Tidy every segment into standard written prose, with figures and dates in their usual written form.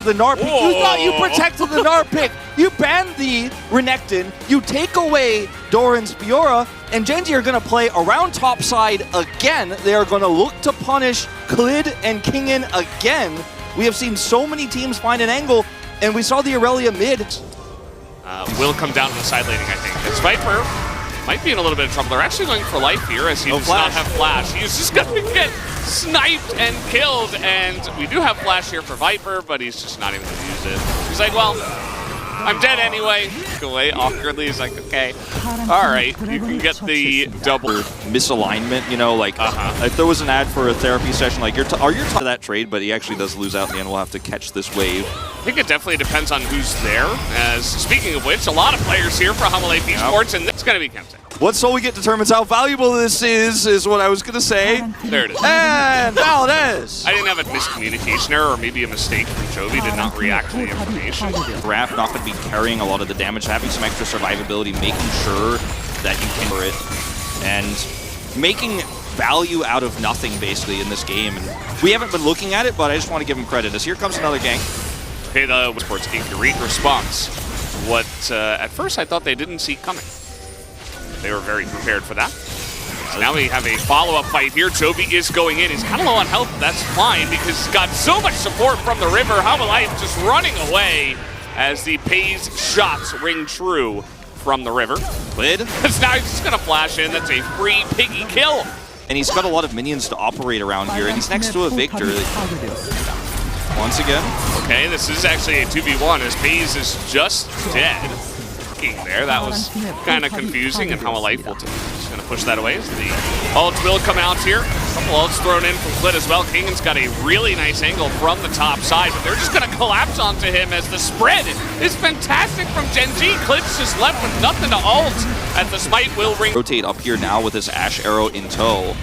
the Gnar pick. You thought you protected the Gnar pick. You banned the Renekton. You take away Doran's Fiora, and Gen.G are going to play around top side again. They are going to look to punish Klid and Kingen again. We have seen so many teams find an angle, and we saw the Aurelia mid. Will come down to the side laning, I think. As Viper might be in a little bit of trouble. They're actually going for life here as he does not have flash. He's just going to get sniped and killed, and we do have flash here for Viper, but he's just not even going to use it. He's like, well, I'm dead anyway. Away awkwardly, he's like, okay, all right, you can get the double misalignment. You know, like if there was an ad for a therapy session, like you're to that trade, but he actually does lose out in the end. We'll have to catch this wave. I think it definitely depends on who's there. As speaking of which, a lot of players here for HLE Esports, and it's going to be Kemtech. What soul we get determines how valuable this is what I was going to say. There it is. And Valdez! I didn't have a miscommunication error or maybe a mistake from Chovy, did not react to the information. Raph not going to be carrying a lot of the damage, having some extra survivability, making sure that you can it, and making value out of nothing basically in this game. And we haven't been looking at it, but I just want to give him credit as here comes another gank. Okay, the Esports getting great response. What at first I thought they didn't see coming. They were very prepared for that. So now we have a follow-up fight here. Chovy is going in. He's kind of low on health. That's fine because he's got so much support from the river. HLE just running away as the Pays shots ring true from the river. Lid. Because now he's just going to flash in. That's a free piggy kill. And he's got a lot of minions to operate around here, and he's next to a Victor. Once again. Okay, this is actually a 2v1 as Pays is just dead. There, that was kind of confusing, and HLE will just going to push that away as the ult will come out here. A couple ults thrown in from Klid as well. Kingen's got a really nice angle from the top side, but they're just going to collapse onto him as the spread is fantastic from Gen.G. Klid's just left with nothing to ult as the smite will ring. Rotate up here now with his Ashe arrow in tow.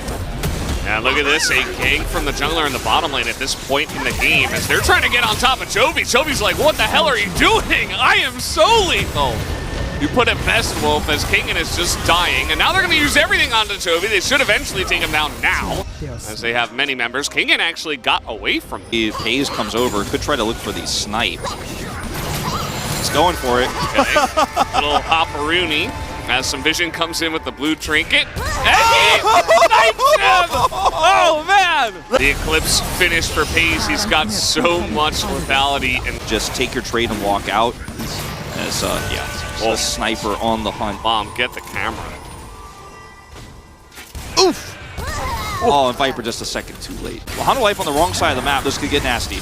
And look at this, a gank from the jungler in the bottom lane at this point in the game as they're trying to get on top of Chovy. Chovy's like, what the hell are you doing? I am so lethal. You put it best, Wolf, as Kingen is just dying, and now they're going to use everything onto Chovy. They should eventually take him down now, as they have many members. Kingen actually got away from them. If Pays comes over, could try to look for the snipe. He's going for it. Okay. Little hopperoonie as some vision comes in with the blue trinket. And he snipes him! Oh, man! The Eclipse finished for Pays. He's got so much lethality. And just take your trade and walk out. As, a sniper on the hunt. Mom, get the camera. Oof! Oh, and Viper just a second too late. Well, HLE on the wrong side of the map. This could get nasty.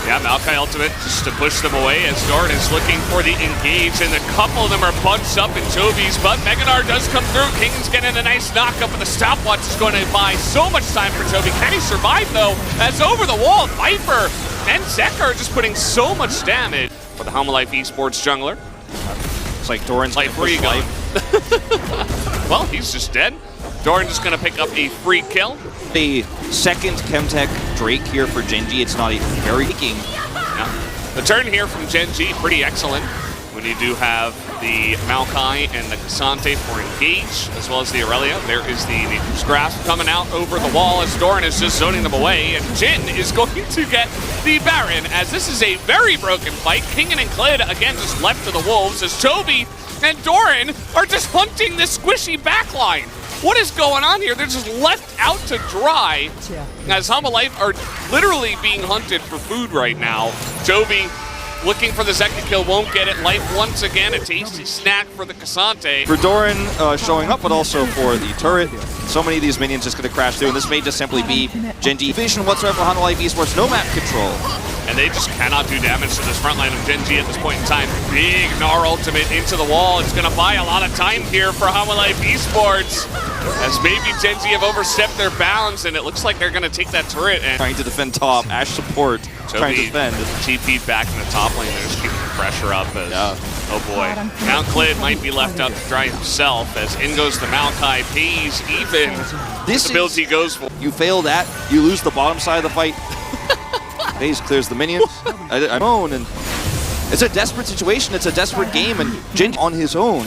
Yeah, Maokai ultimate just to push them away as Doran is looking for the engage, and a couple of them are bunched up in Chovy's, but Mega Gnar does come through. Kingen's getting a nice knockup, but the stopwatch is going to buy so much time for Chovy. Can he survive, though? As over the wall, Viper and Zekar are just putting so much damage for the HLE Esports jungler. It's like Doran's like free gun. Well, he's just dead. Doran just going to pick up a free kill. The second Chemtech Drake here for Gen.G. It's not even very kicking. Yeah. The turn here from Gen.G, pretty excellent. When you do have the Maokai and the Cassante for engage, as well as the Aurelia. There is the Nature's Grasp coming out over the wall as Doran is just zoning them away, and Jin is going to get the Baron, as this is a very broken fight. Kingen and Klid, again, just left to the wolves, as Chovy and Doran are just hunting this squishy backline. What is going on here? They're just left out to dry, as HLE are literally being hunted for food right now. Chovy looking for the Zeka kill, won't get it. Life once again, a tasty snack for the Cassante. For Doran showing up, but also for the turret. So many of these minions just going to crash through, and this may just simply be Gen.G vision whatsoever for HLE Esports. No map control. And they just cannot do damage to this front line of Gen.G at this point in time. Big Gnar ultimate into the wall. It's going to buy a lot of time here for HLE Esports, as maybe Gen.G have overstepped their bounds, and it looks like they're going to take that turret. And trying to defend top, Ashe support, trying to defend. TP'd back in the top lane. They're just keeping the pressure up. As, oh boy. Now Klid might be left out to dry himself, as in goes the Maokai. Pays even. This build he goes for. You fail that, you lose the bottom side of the fight. Pays clears the minions. I'm on, and it's a desperate situation. It's a desperate game, and Jin on his own.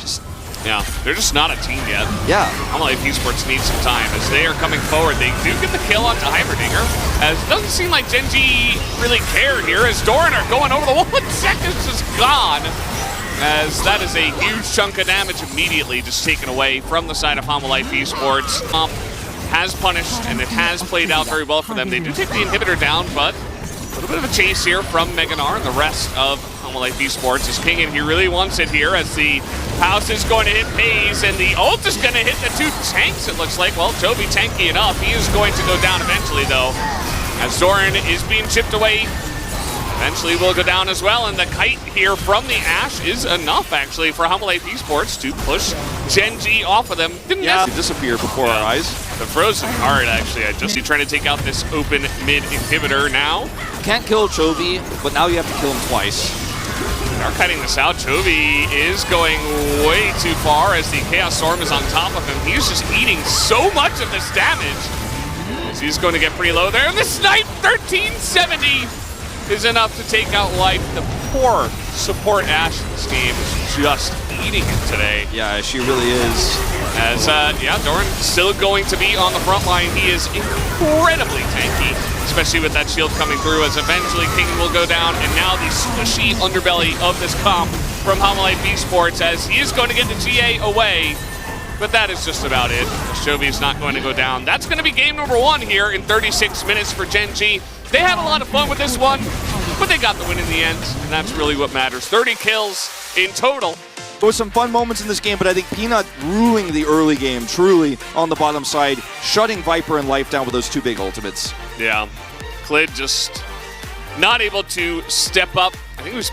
Just Yeah, they're just not a team yet. Yeah. Hanwha Esports needs some time as they are coming forward. They do get the kill onto Heimerdinger, as it doesn't seem like Gen G really care here, as Doran are going over the wall. 1 second just gone, as that is a huge chunk of damage immediately just taken away from the side of Hanwha Esports. Has punished, and it has played out very well for them. They do take the inhibitor down, but a little bit of a chase here from Meganar and the rest of Hanwha Esports. As King in, he really wants it here, as the house is going to hit Maze, and the ult is going to hit the 2 tanks, it looks like. Well, Toby tanky enough. He is going to go down eventually, though, as Zoran is being chipped away. Eventually will go down as well, and the kite here from the Ashe is enough, actually, for Hanwha Esports to push Gen G off of them. Didn't disappear before our eyes. The frozen heart, actually. I just see trying to take out this open mid inhibitor now. Can't kill Chovy, but now you have to kill him twice. They're cutting this out. Chovy is going way too far as the Chaos Storm is on top of him. He's just eating so much of this damage, as he's going to get pretty low there. And the snipe, 1370, is enough to take out life. The poor support Ashe in this game is just eating it today. Yeah, she really is. As, Doran still going to be on the front line. He is incredibly tanky, especially with that shield coming through, as eventually King will go down, and now the squishy underbelly of this comp from Hanwha Esports, as he is going to get the GA away. But that is just about it. Chovy is not going to go down. That's going to be game number 1 here in 36 minutes for Gen G. They had a lot of fun with this one, but they got the win in the end, and that's really what matters. 30 kills in total. There was some fun moments in this game, but I think Peanut ruling the early game, truly, on the bottom side, shutting Viper and Life down with those 2 big ultimates. Yeah. Clid just not able to step up. I think it was